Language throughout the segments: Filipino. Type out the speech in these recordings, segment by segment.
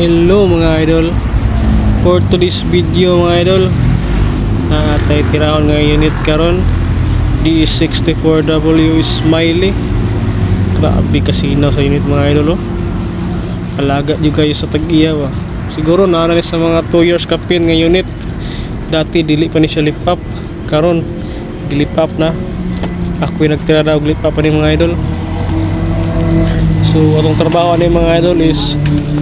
Hello mga idol. For today's video mga idol, tayo tirahon nga unit karon D64W Smiley. Grabe kasino sa unit mga idol oh. Alaga juga kayo sa tag-iya ba. Siguro na sa mga 2 years kapin nga unit. Dati dili pa ni siya lipap. Karon gilipap na. Ako yung nagtira daw lipap pa ni mga idol. So atong trabaho ni mga idol is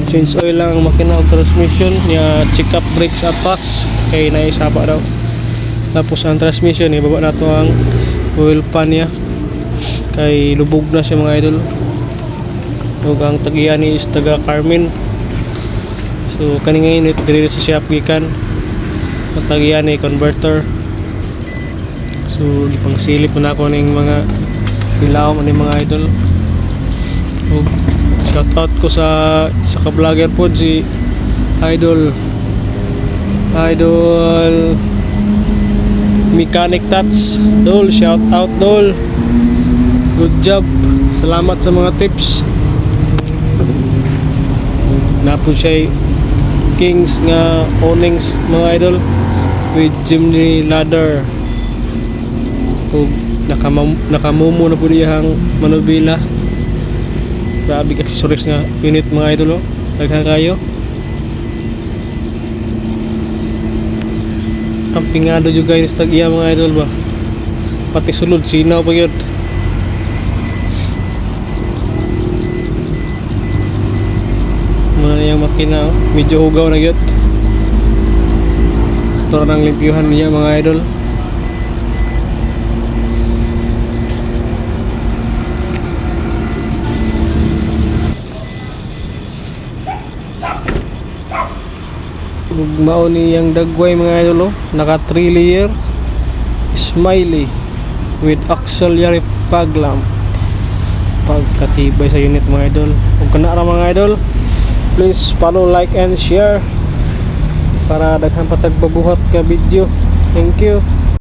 change oil lang ang makina o transmission niya, check up brakes atas kay naisaba daw. Tapos ang transmission ibaba na to ang oil pan niya kay lubog na siya mga idol. Ug ang tag-iya ni is taga Carmen. So kani nga unit diri sa shop gikan. Ang tag-iya ni converter. So gipang silip na ako ning mga ilaw man ni mga idol. Shout out ko sa ka-vlogger po si Idol Mechanic Tats Dol, shout out Dol, good job, salamat sa mga tips. Napon siya Kings nga awnings mga idol with chimney ladder. Nakamumo na po diyang manubila. Grabe accessories nga unit mga idol oh. Daghan kayo. Ang pingado juga yung tag-iya mga idol ba. Pati sulod sinaw pa yun. Muna na yung makina oh. Medyo hugaw na yun. Ito nang limpyuhan niya mga idol. Mao ni yang dagway mga idol oh. Naka 3 layer Smiley with auxiliary fog lamp. Pagkatibay sa unit mga idol. Kung kana ra mga idol, please follow, like and share para daghan patag pabuhat ka video. Thank you.